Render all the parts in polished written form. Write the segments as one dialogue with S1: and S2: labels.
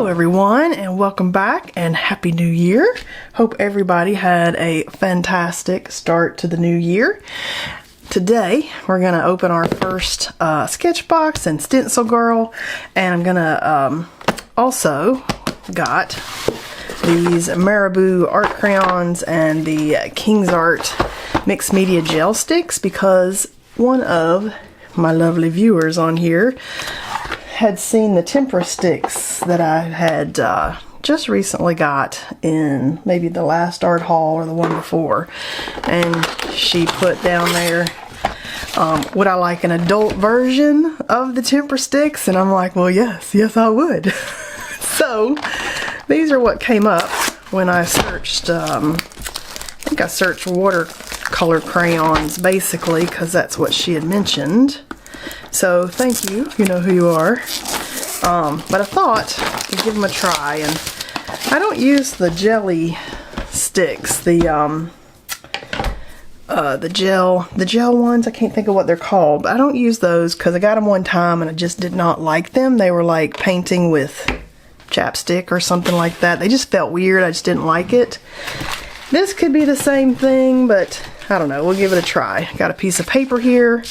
S1: Hello everyone, and welcome back and Happy New Year. Hope everybody had a fantastic start to the new year. Today we're going to open our first Sketchbox and Stencil Girl, and I'm going to also got these Marabu art crayons and the KINGART mixed media gel sticks because one of my lovely viewers on here had seen the tempera sticks that I had just recently got in maybe the last art haul or the one before, and she put down there would I like an adult version of the tempera sticks, and I'm like, well, yes I would. So these are what came up when I searched I think I searched watercolor crayons basically, because that's what she had mentioned. So thank you, you know who you are. But I thought to give them a try, and I don't use the jelly sticks, the gel ones. I can't think of what they're called, but I don't use those because I got them one time and I just did not like them. They were like painting with chapstick or something like that. They just felt weird. I just didn't like it. This could be the same thing, but I don't know. We'll give it a try. Got a piece of paper here,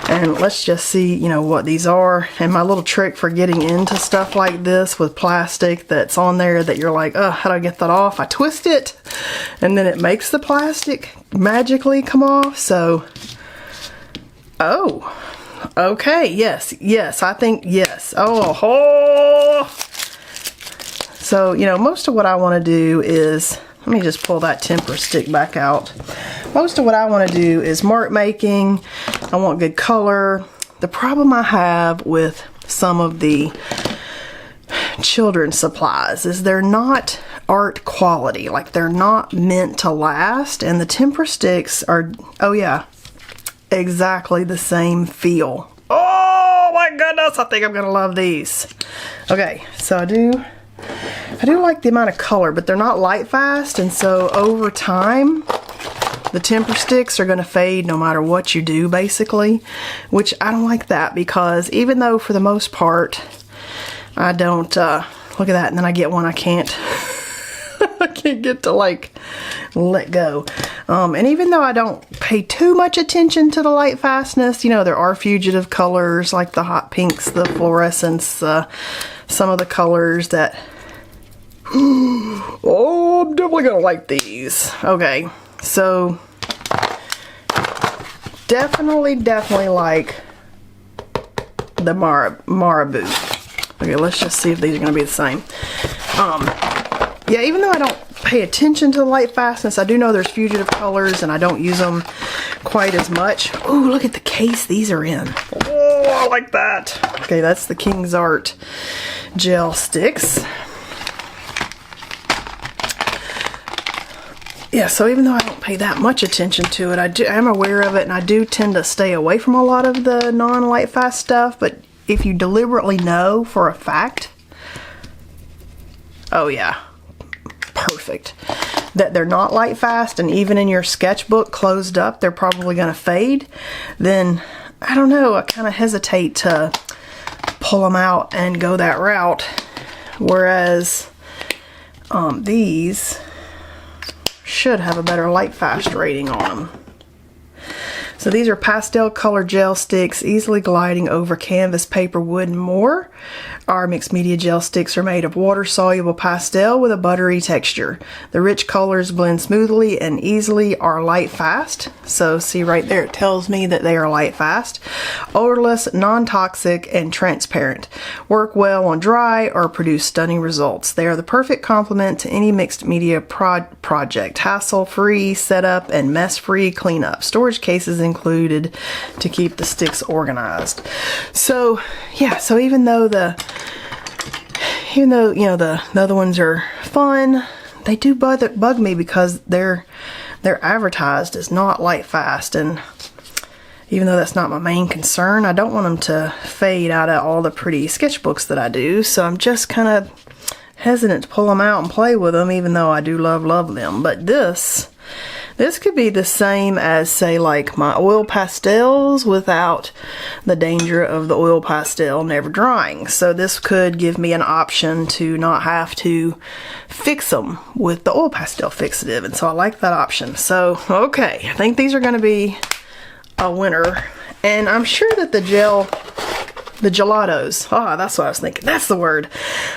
S1: and let's just see, you know, what these are. And my little trick for getting into stuff like this with plastic that's on there that you're like, oh, how do I get that off? I twist it, and then it makes the plastic magically come off. So, oh, okay, yes, I think yes. Oh. So, you know, most of what I want to do is, let me just pull that tempera stick back out. Most of what I want to do is mark making. I want good color. The problem I have with some of the children's supplies is they're not art quality. Like, they're not meant to last. And the tempera sticks are, oh yeah, exactly the same feel. Oh my goodness, I think I'm gonna love these. Okay, so I do like the amount of color, but they're not light fast, and so over time the tempera sticks are going to fade no matter what you do basically, which I don't like that, because even though for the most part I don't look at that, and then I get one I can't I can't get to like let go, and even though I don't pay too much attention to the light fastness, you know, there are fugitive colors like the hot pinks, the fluorescence, some of the colors that oh, I'm definitely gonna like these. Okay, so definitely like the Marabu. Okay, let's just see if these are gonna be the same. Yeah, even though I don't pay attention to the light fastness, I do know there's fugitive colors and I don't use them quite as much. Oh, look at the case these are in. Oh, I like that. Okay, that's the KINGART gel sticks. Yeah, so even though I don't pay that much attention to it, I am aware of it, and I do tend to stay away from a lot of the non-light fast stuff. But if you deliberately know for a fact, oh yeah, perfect, that they're not light fast, and even in your sketchbook closed up they're probably going to fade, then I don't know, I kind of hesitate to pull them out and go that route. Whereas these should have a better light fast rating on them. So these are pastel color gel sticks, easily gliding over canvas, paper, wood, and more. Our mixed media gel sticks are made of water-soluble pastel with a buttery texture. The rich colors blend smoothly and easily, are light fast. So see right there, it tells me that they are light fast. Odorless, non-toxic, and transparent. Work well on dry or produce stunning results. They are the perfect complement to any mixed media project. Hassle-free setup and mess-free cleanup. Storage cases included to keep the sticks organized. So yeah, so even though you know the other ones are fun, they do bug me because they're advertised as not light fast, and even though that's not my main concern, I don't want them to fade out of all the pretty sketchbooks that I do, so I'm just kind of hesitant to pull them out and play with them, even though I do love them. But this This could be the same as, say, like my oil pastels without the danger of the oil pastel never drying. So this could give me an option to not have to fix them with the oil pastel fixative. And so I like that option. So, okay, I think these are going to be a winner. And I'm sure that the gelatos, that's what I was thinking, that's the word.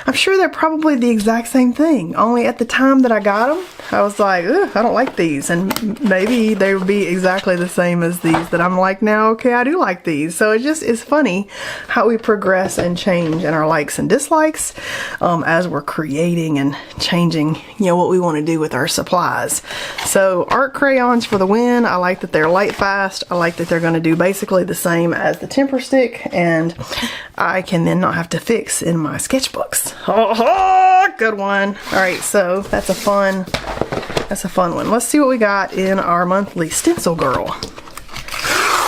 S1: I'm sure they're probably the exact same thing, only at the time that I got them, I was like, ugh, I don't like these, and maybe they would be exactly the same as these that I'm like now, okay, I do like these. So it just is funny how we progress and change in our likes and dislikes as we're creating and changing, you know, what we want to do with our supplies. So art crayons for the win. I like that they're light fast. I like that they're going to do basically the same as the temper stick, and I can then not have to fix in my sketchbooks. Oh, good one. All right, so that's a fun one. Let's see what we got in our monthly Stencil Girl.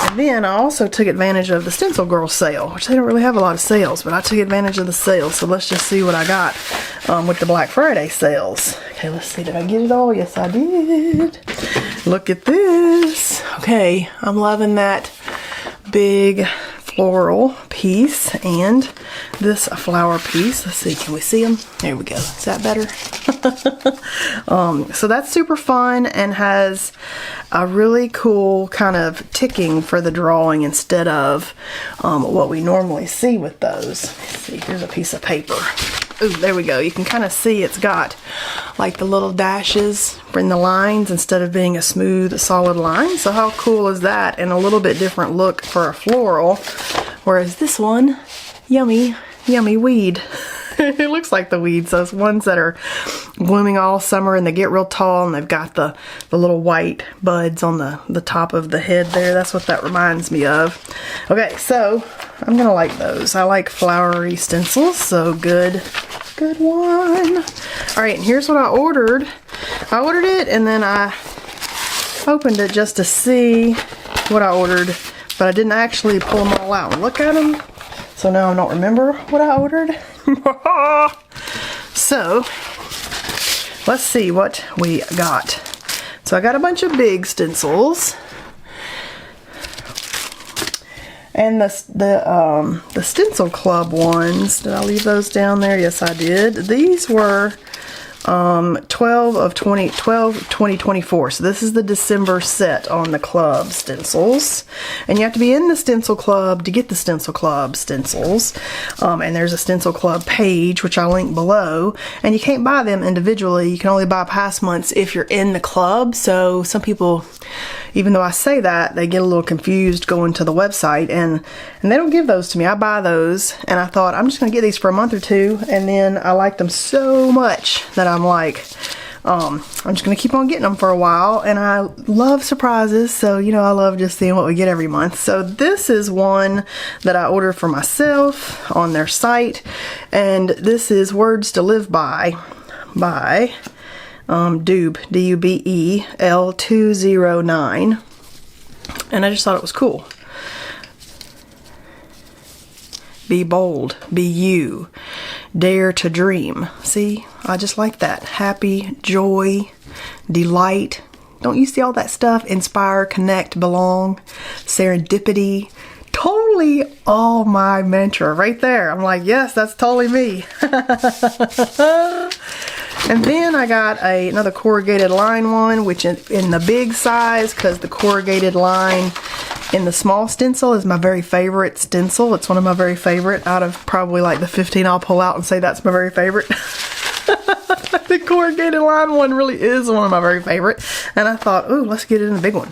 S1: And then I also took advantage of the Stencil Girl sale, which they don't really have a lot of sales, but I took advantage of the sale. So let's just see what I got with the Black Friday sales. Okay, let's see. Did I get it all? Yes, I did. Look at this. Okay, I'm loving that big floral piece and this flower piece. Let's see, can we see them? There we go. Is that better? So that's super fun and has a really cool kind of ticking for the drawing instead of what we normally see with those. Let's see, here's a piece of paper. Ooh, there we go. You can kind of see it's got like the little dashes in the lines instead of being a smooth, solid line. So how cool is that? And a little bit different look for a floral. Whereas this one, yummy, yummy weed. It looks like the weeds, those ones that are blooming all summer and they get real tall and they've got the little white buds on the top of the head there. That's what that reminds me of. Okay, so I'm gonna like those. I like flowery stencils, so good one. All right, and here's what I ordered. I ordered it and then I opened it just to see what I ordered, but I didn't actually pull them all out and look at them. So now I don't remember what I ordered. So let's see what we got. So I got a bunch of big stencils, and the Stencil Club ones. Did I leave those down there? Yes, I did. These were 2024. So this is the December set on the club stencils, and you have to be in the Stencil Club to get the Stencil Club stencils. And there's a Stencil Club page which I link below, and you can't buy them individually. You can only buy past months if you're in the club. So some people, even though I say that, they get a little confused going to the website, and they don't give those to me. I buy those, and I thought I'm just gonna get these for a month or two, and then I liked them so much that I'm like, I'm just gonna keep on getting them for a while. And I love surprises, so you know, I love just seeing what we get every month. So this is one that I ordered for myself on their site, and this is Words to Live by Dube, D-U-B-E-L 209, and I just thought it was cool. Be bold, be you, dare to dream. See, I just like that. Happy, joy, delight. Don't you see all that stuff? Inspire, connect, belong, serendipity. Totally all my mantra right there. I'm like, yes, that's totally me. And then I got another corrugated line one, which in the big size, because the corrugated line in the small stencil is my very favorite stencil. It's one of my very favorite out of probably like the 15 I'll pull out and say that's my very favorite. The corrugated line one really is one of my very favorite. And I thought, ooh, let's get it in the big one.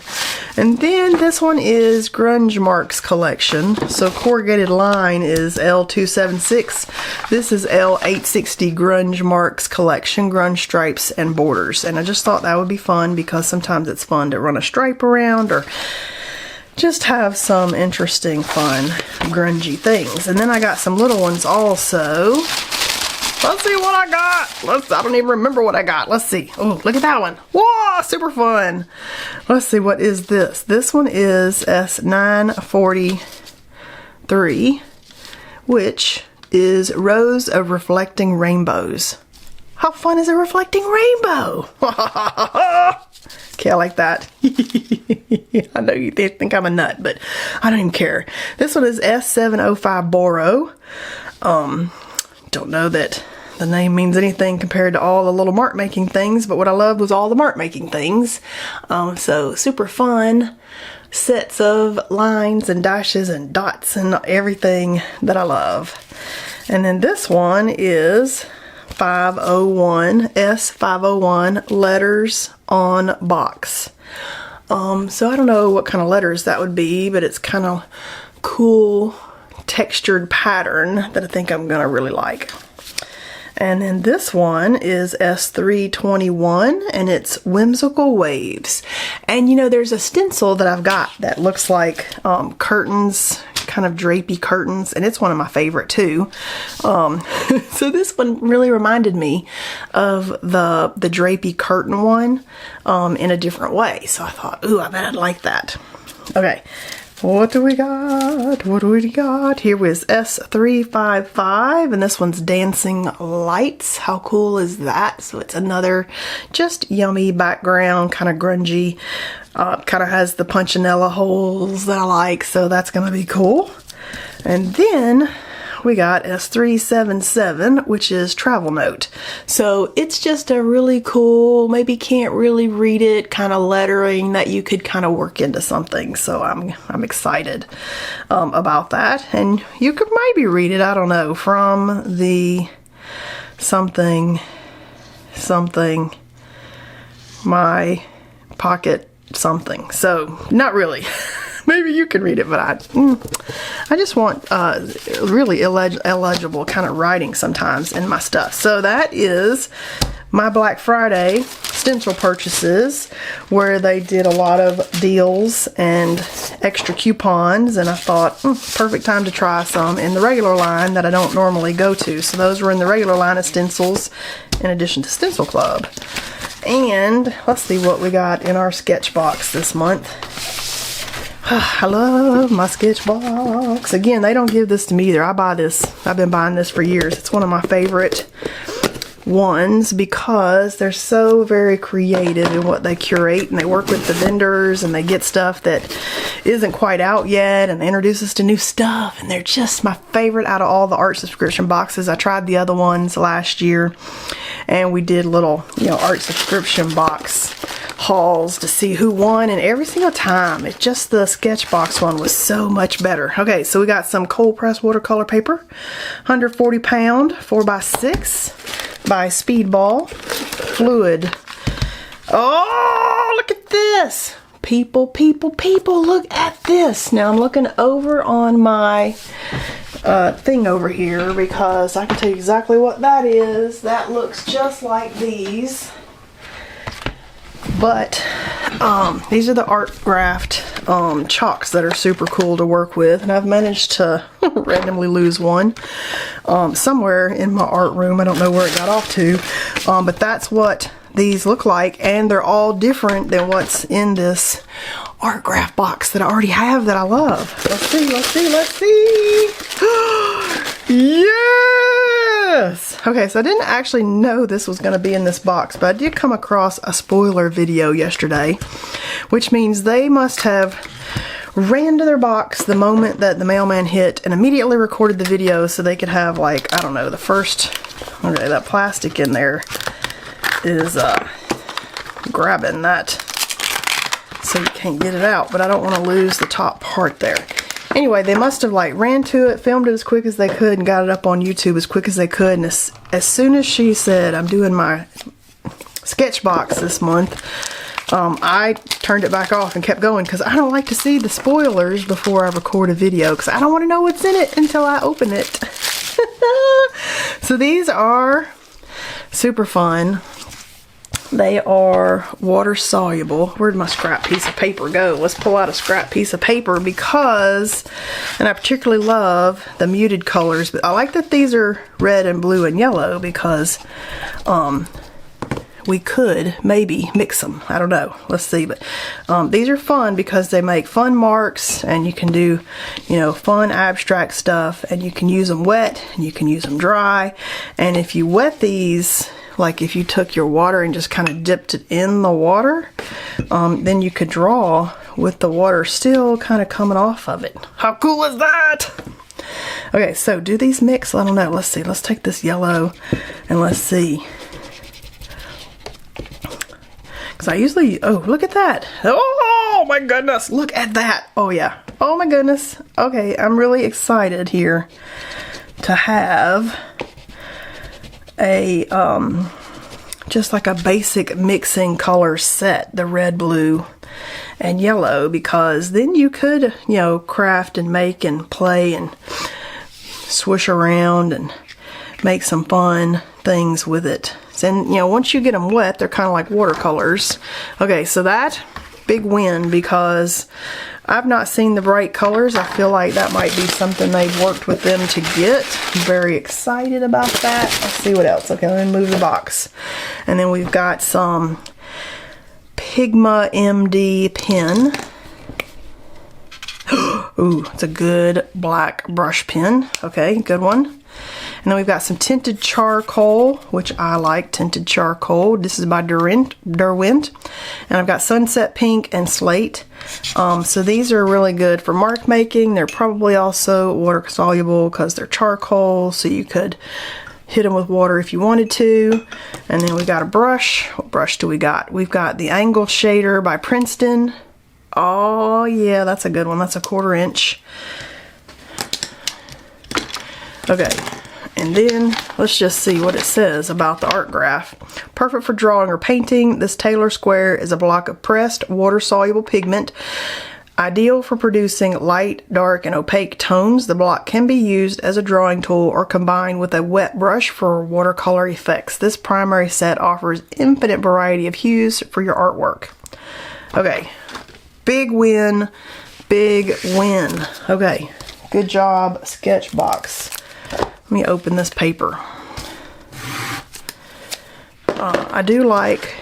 S1: And then this one is Grunge Marks collection. So corrugated line is L276. This is L860 Grunge Marks collection, grunge stripes and borders. And I just thought that would be fun because sometimes it's fun to run a stripe around or just have some interesting, fun, grungy things. And then I got some little ones also. Let's see what I got. I don't even remember what I got. Let's see. Oh, look at that one. Whoa, super fun. Let's see, what is this? This one is S943, which is Rows of Reflecting Rainbows. How fun is a reflecting rainbow? Okay, I like that. I know you think I'm a nut, but I don't even care. This one is S705 Boro. Don't know that the name means anything compared to all the little mark making things, but what I loved was all the mark making things. So super fun sets of lines and dashes and dots and everything that I love. And then this one is 501, S501 letters on box. So I don't know what kind of letters that would be, but it's kind of cool textured pattern that I think I'm gonna really like. And then this one is S321 and it's Whimsical Waves. And you know, there's a stencil that I've got that looks like curtains, kind of drapey curtains, and it's one of my favorite too. So this one really reminded me of the drapey curtain one in a different way. So I thought, ooh, I bet I'd like that. Okay. What do we got? What do we got? Here was S355, and this one's Dancing Lights. How cool is that? So it's another just yummy background, kind of grungy. Kind of has the punchinella holes that I like, so that's going to be cool. And then we got S377, which is Travel Note. So it's just a really cool, maybe can't really read it, kind of lettering that you could kind of work into something. So I'm excited about that. And you could maybe read it, I don't know, from the something, my pocket something. So not really. Maybe you can read it, but I just want really illegible kind of writing sometimes in my stuff. So that is my Black Friday stencil purchases, where they did a lot of deals and extra coupons, and I thought, perfect time to try some in the regular line that I don't normally go to. So those were in the regular line of stencils in addition to Stencil Club. And let's see what we got in our Sketchbox this month. I love my Sketchbox. Again, they don't give this to me either. I buy this. I've been buying this for years. It's one of my favorite ones because they're so very creative in what they curate, and they work with the vendors and they get stuff that isn't quite out yet, and they introduce us to new stuff, and they're just my favorite out of all the art subscription boxes. I tried the other ones last year, and we did little, art subscription box hauls to see who won, and every single time it's just the Sketchbox one was so much better. Okay, so we got some cold pressed watercolor paper, 140 pound 4x6 by Speedball fluid. Oh, look at this, people, look at this. Now I'm looking over on my thing over here because I can tell you exactly what that is. That looks just like these. But these are the Art Graft chalks that are super cool to work with, and I've managed to randomly lose one somewhere in my art room. I don't know where it got off to, but that's what these look like, and they're all different than what's in this Art Graft box that I already have that I love. Let's see, let's see, let's see. Yes! Okay, so I didn't actually know this was going to be in this box, but I did come across a spoiler video yesterday, which means they must have ran to their box the moment that the mailman hit and immediately recorded the video so they could have, like, I don't know, the first, okay, that plastic in there is grabbing that so you can't get it out, but I don't want to lose the top part there. Anyway, they must have like ran to it, filmed it as quick as they could, and got it up on YouTube as quick as they could. And as soon as she said, I'm doing my Sketchbox this month, I turned it back off and kept going because I don't like to see the spoilers before I record a video because I don't want to know what's in it until I open it. So these are super fun. They are water soluble. Where'd my scrap piece of paper go? Let's pull out a scrap piece of paper because, and I particularly love the muted colors, but I like that these are red and blue and yellow because we could maybe mix them. I don't know. Let's see. But these are fun because they make fun marks, and you can do, fun abstract stuff, and you can use them wet and you can use them dry. And if you wet these, like if you took your water and just kind of dipped it in the water, then you could draw with the water still kind of coming off of it. How cool is that? Okay, so do these mix? I don't know. Let's see. Let's take this yellow and let's see. Because I usually, oh, look at that. Oh my goodness, look at that. Oh yeah. Oh my goodness. Okay, I'm really excited here to have a, just like a basic mixing color set, the red, blue, and yellow, because then you could, you know, craft and make and play and swish around and make some fun things with it. And, you know, once you get them wet, they're kind of like watercolors. Okay, so that, big win, because I've not seen the bright colors. I feel like that might be something they've worked with them to get. I'm very excited about that. Let's see what else. Okay, let me move the box. And then we've got some Pigma MD pen. Ooh, it's a good black brush pen. Okay, good one. And then we've got some tinted charcoal, which I like, tinted charcoal. This is by Derwent. And I've got sunset pink and slate. So these are really good for mark making. They're probably also water soluble because they're charcoal, so you could hit them with water if you wanted to. And then we got a brush. What brush do we got? We've got the Angle Shader by Princeton. Oh yeah, that's a good one. That's a 1/4 inch. Okay, and then let's just see what it says about the art graph. Perfect for drawing or painting, this Tailor square is a block of pressed water-soluble pigment. Ideal for producing light, dark, and opaque tones. The block can be used as a drawing tool or combined with a wet brush for watercolor effects. This primary set offers infinite variety of hues for your artwork. Okay, big win, big win. Okay, good job, Sketchbox. Let me open this paper. I do like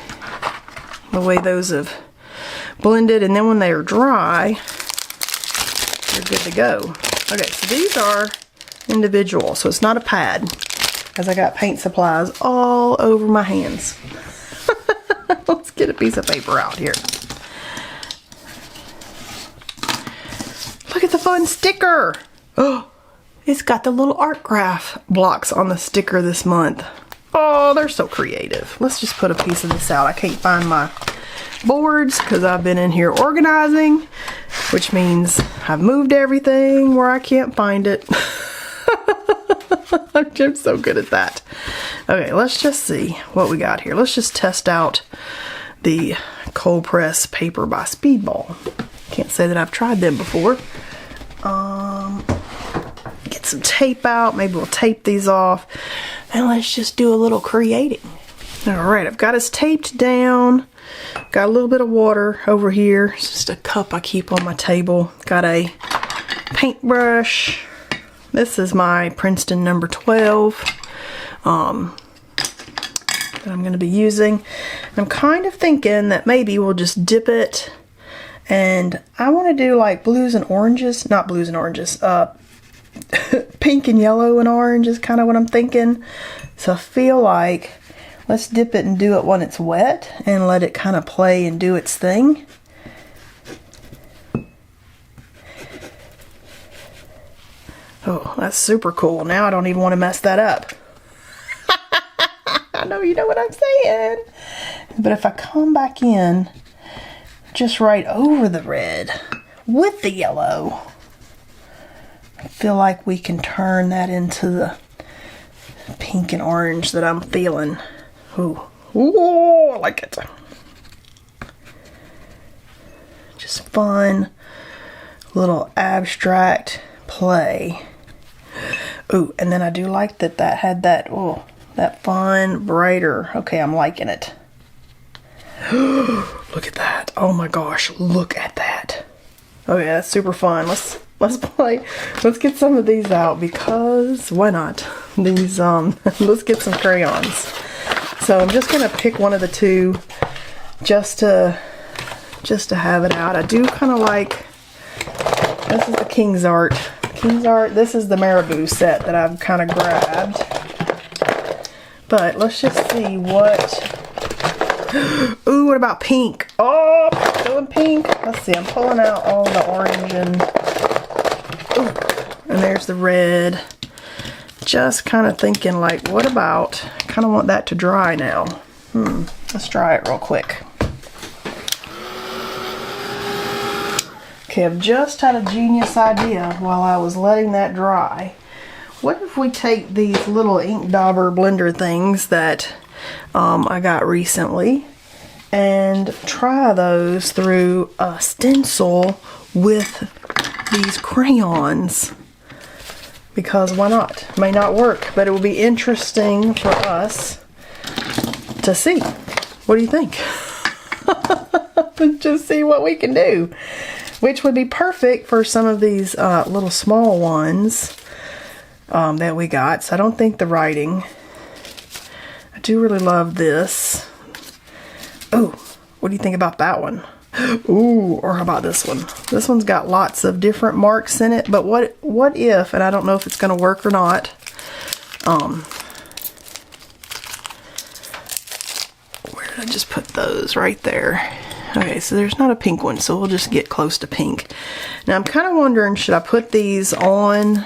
S1: the way those have blended, and then when they are dry, they're good to go. Okay, so these are individual, so it's not a pad, as I got paint supplies all over my hands. Let's get a piece of paper out here. Look at the fun sticker. Oh, it's got the little art graph blocks on the sticker this month. Oh, they're so creative. Let's just put a piece of this out. I can't find my boards because I've been in here organizing, which means I've moved everything where I can't find it. I'm so good at that. Okay, let's just see what we got here. Let's just test out the cold press paper by Speedball. Can't say that I've tried them before. Get some tape out. Maybe we'll tape these off. And let's just do a little creating. Alright, I've got us taped down. Got a little bit of water over here. It's just a cup I keep on my table. Got a paintbrush. This is my Princeton number 12 that I'm going to be using. I'm kind of thinking that maybe we'll just dip it, and I want to do like blues and oranges. Not blues and oranges. Pink and yellow and orange is kind of what I'm thinking. So I feel like let's dip it and do it when it's wet and let it kind of play and do its thing. Oh, that's super cool. Now I don't even want to mess that up. I know you know what I'm saying. But if I come back in just right over the red with the yellow, I feel like we can turn that into the pink and orange that I'm feeling. Ooh, ooh, I like it. Just fun, little abstract play. Ooh, and then I do like that that had that, oh, that fun, brighter. Okay, I'm liking it. Look at that. Oh my gosh, look at that. Oh yeah, that's super fun. Let's play. Let's get some of these out because why not? These let's get some crayons. So I'm just gonna pick one of the two just to have it out. I do kind of like, this is the KINGART. This is the Marabu set that I've kind of grabbed. But let's just see what Ooh, what about pink? Oh, feeling pink. Let's see, I'm pulling out all the orange and, ooh, and there's the red. Just kind of thinking like, what about, kind of want that to dry now. Let's try it real quick. Okay, I've just had a genius idea while I was letting that dry. What if we take these little ink dauber blender things that I got recently and try those through a stencil with these crayons? Because why not? It may not work, but it will be interesting for us to see. What do you think? Just see what we can do. Which would be perfect for some of these little small ones that we got. So I don't think the writing. I do really love this. Oh, what do you think about that one? Ooh, or how about this one? This one's got lots of different marks in it, but what if, and I don't know if it's going to work or not, where did I just put those? Right there. Okay, so there's not a pink one, so we'll just get close to pink. Now I'm kind of wondering, should I put these on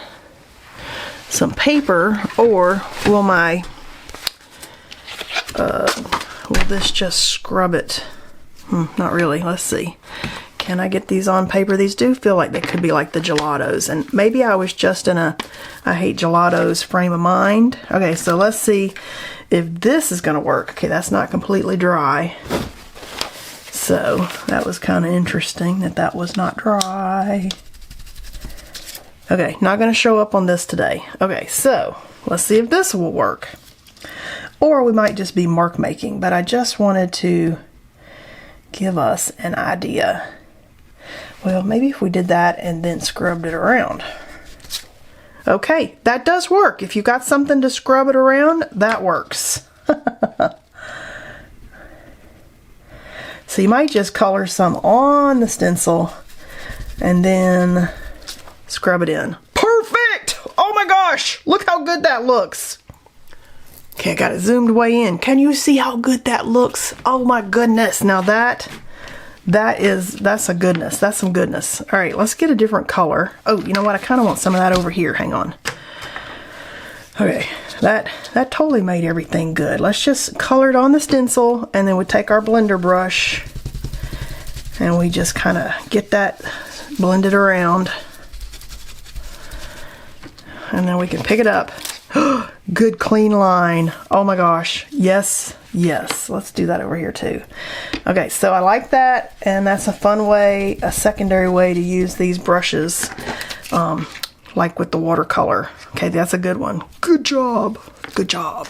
S1: some paper, or will my, will this just scrub it? Not really. Let's see. Can I get these on paper? These do feel like they could be like the gelatos, and maybe I was just in a I hate gelatos frame of mind. Okay, so let's see if this is going to work. Okay, that's not completely dry. So that was kind of interesting that that was not dry. Okay, not going to show up on this today. Okay, so let's see if this will work. Or we might just be mark making, but I just wanted to give us an idea. Well, maybe if we did that and then scrubbed it around. Okay, that does work. If you got something to scrub it around, that works. So you might just color some on the stencil and then scrub it in. Perfect! Oh my gosh, look how good that looks. Okay, I got it zoomed way in. Can you see how good that looks? Oh my goodness. Now that's a goodness. That's some goodness. All right, let's get a different color. Oh, you know what? I kind of want some of that over here. Hang on. Okay, that totally made everything good. Let's just color it on the stencil, and then we take our blender brush and we just kind of get that blended around. And then we can pick it up. Good clean line. Oh my gosh. Yes, yes. Let's do that over here too. Okay, so I like that, and that's a fun way, a secondary way to use these brushes, like with the watercolor. Okay, that's a good one. Good job. Good job.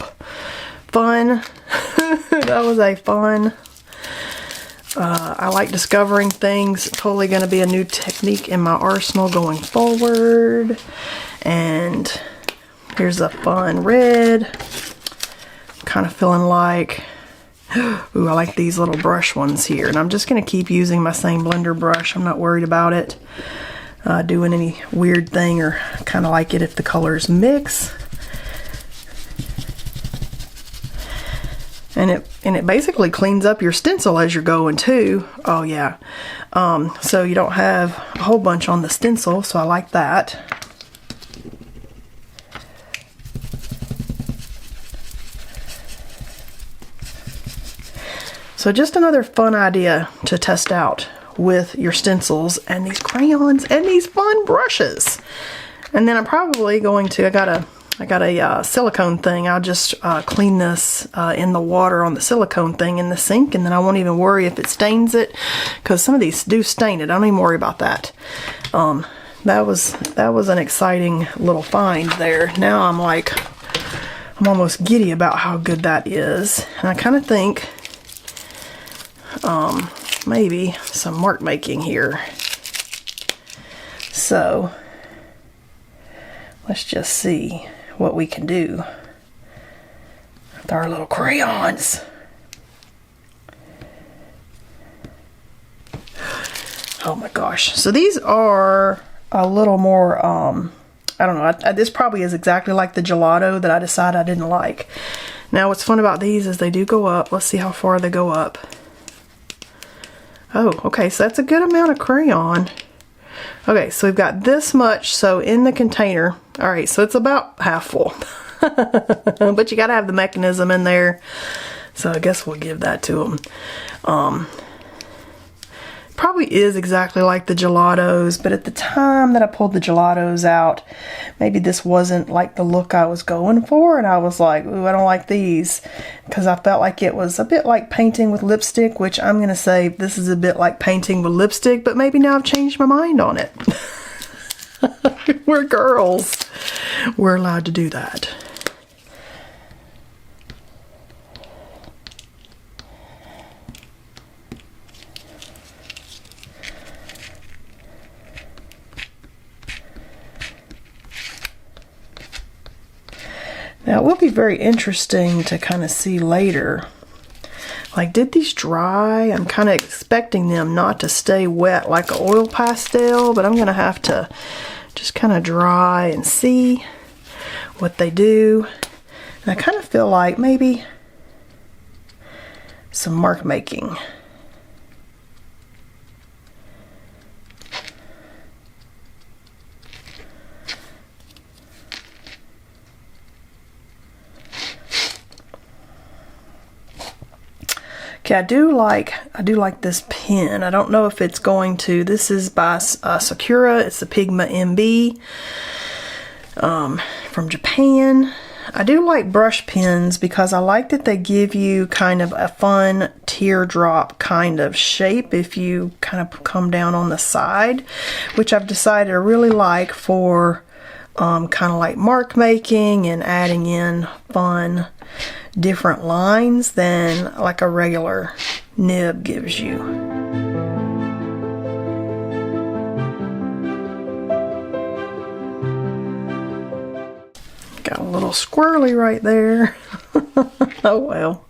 S1: Fun. That was a fun. I like discovering things. Totally going to be a new technique in my arsenal going forward. And here's a fun red. Kind of feeling like, ooh, I like these little brush ones here. And I'm just going to keep using my same blender brush. I'm not worried about it doing any weird thing, or kind of like it if the colors mix. And it basically cleans up your stencil as you're going too. Oh yeah. So you don't have a whole bunch on the stencil, so I like that. So just another fun idea to test out with your stencils and these crayons and these fun brushes. And then I'm probably going to, I got a silicone thing. I'll just clean this in the water on the silicone thing in the sink, and then I won't even worry if it stains it, because some of these do stain it. I don't even worry about that. That was an exciting little find there. Now I'm like, I'm almost giddy about how good that is. And I kind of think maybe some mark making here. So let's just see what we can do with our little crayons. Oh my gosh. So these are a little more, I don't know, this probably is exactly like the gelato that I decided I didn't like. Now what's fun about these is they do go up. Let's see how far they go up. Oh, okay, so that's a good amount of crayon. Okay, so we've got this much, so in the container. All right, so it's about half full. But you gotta have the mechanism in there. So I guess we'll give that to them. Probably is exactly like the gelatos, but at the time that I pulled the gelatos out, maybe this wasn't like the look I was going for, and I was like, ooh, I don't like these, because I felt like it was a bit like painting with lipstick, which I'm gonna say this is a bit like painting with lipstick, but maybe now I've changed my mind on it. We're girls. We're allowed to do that. Now it will be very interesting to kind of see later, like, did these dry? I'm kind of expecting them not to stay wet like an oil pastel, but I'm going to have to just kind of dry and see what they do. And I kind of feel like maybe some mark making. Okay, I do like this pen. I don't know if it's going to, this is by Sakura. It's the Pigma MB from Japan. I do like brush pens because I like that they give you kind of a fun teardrop kind of shape if you kind of come down on the side, which I've decided I really like for kind of like mark making and adding in fun different lines than like a regular nib gives you. Got a little squirrely right there. Oh well.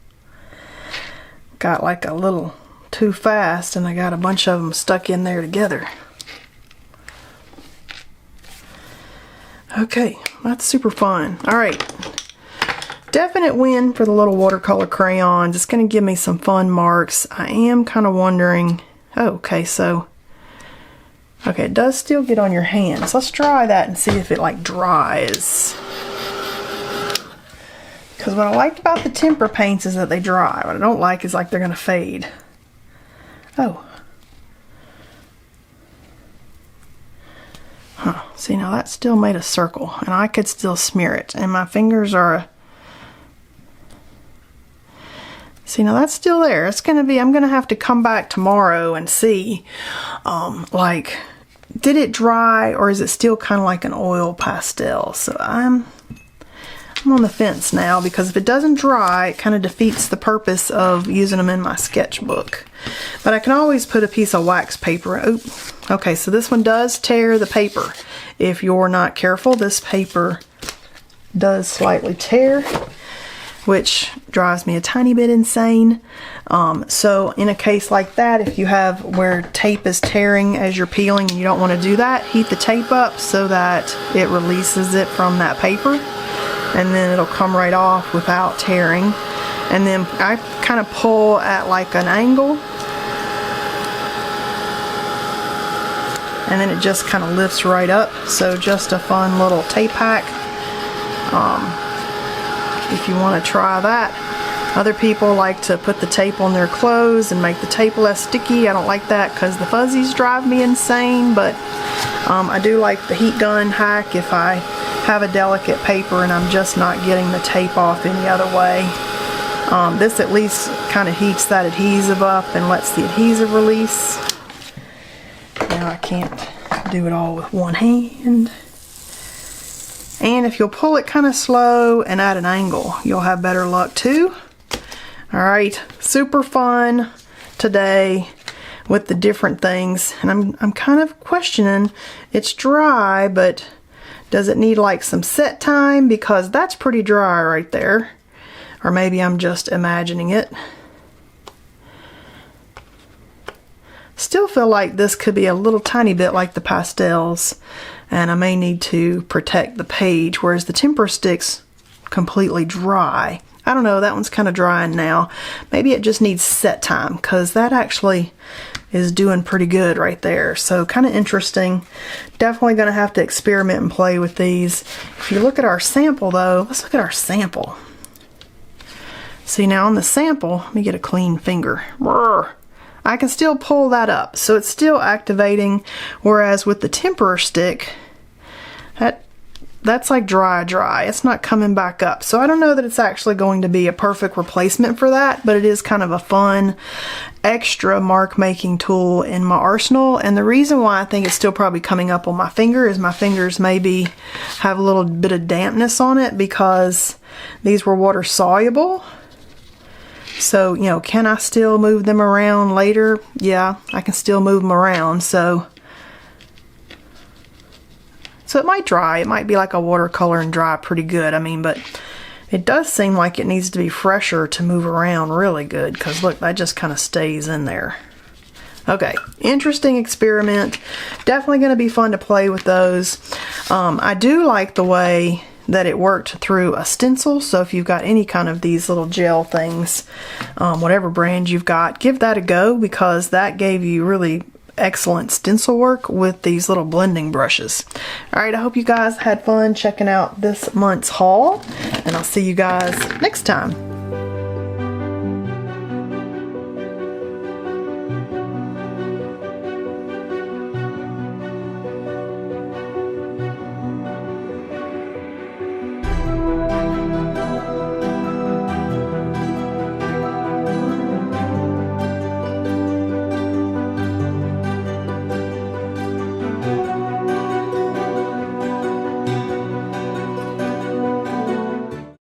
S1: Got like a little too fast and I got a bunch of them stuck in there together. Okay, that's super fun. All right. Definite win for the little watercolor crayons. It's going to give me some fun marks. I am kind of wondering, oh, okay, so, okay, it does still get on your hands. Let's try that and see if it like dries. Because what I like about the temper paints is that they dry. What I don't like is like they're going to fade. Oh. Huh, see now that still made a circle and I could still smear it and my fingers are see, now that's still there. It's going to be, I'm going to have to come back tomorrow and see, like, did it dry or is it still kind of like an oil pastel? So I'm on the fence now because if it doesn't dry, it kind of defeats the purpose of using them in my sketchbook. But I can always put a piece of wax paper. Oop. Okay, so this one does tear the paper. If you're not careful, this paper does slightly tear, which drives me a tiny bit insane. So in a case like that, if you have where tape is tearing as you're peeling and you don't want to do that, heat the tape up so that it releases it from that paper and then it'll come right off without tearing. And then I kind of pull at like an angle and then it just kind of lifts right up. So just a fun little tape hack. If you want to try that. Other people like to put the tape on their clothes and make the tape less sticky. I don't like that because the fuzzies drive me insane, but I do like the heat gun hack if I have a delicate paper and I'm just not getting the tape off any other way. This at least kind of heats that adhesive up and lets the adhesive release. Now I can't do it all with one hand. And if you'll pull it kind of slow and at an angle, you'll have better luck too. Alright, super fun today with the different things. And I'm kind of questioning, it's dry, but does it need like some set time? Because that's pretty dry right there. Or maybe I'm just imagining it. Still feel like this could be a little tiny bit like the pastels. And I may need to protect the page, whereas the temper stick's completely dry. I don't know, that one's kind of drying now. Maybe it just needs set time, because that actually is doing pretty good right there. So kind of interesting. Definitely going to have to experiment and play with these. If you look at our sample though, let's look at our sample. See, now on the sample, let me get a clean finger. Brr. I can still pull that up, so it's still activating, whereas with the temperer stick, that's like dry. It's not coming back up. So I don't know that it's actually going to be a perfect replacement for that, but it is kind of a fun extra mark making tool in my arsenal. And the reason why I think it's still probably coming up on my finger is my fingers maybe have a little bit of dampness on it because these were water soluble. So, you know, can I still move them around later? Yeah, I can still move them around. So it might dry. It might be like a watercolor and dry pretty good. I mean, but it does seem like it needs to be fresher to move around really good, because look, that just kind of stays in there. Okay, interesting experiment. Definitely going to be fun to play with those. I do like the way that it worked through a stencil. So if you've got any kind of these little gel things, whatever brand you've got, give that a go, because that gave you really excellent stencil work with these little blending brushes. Alright, I hope you guys had fun checking out this month's haul, and I'll see you guys next time.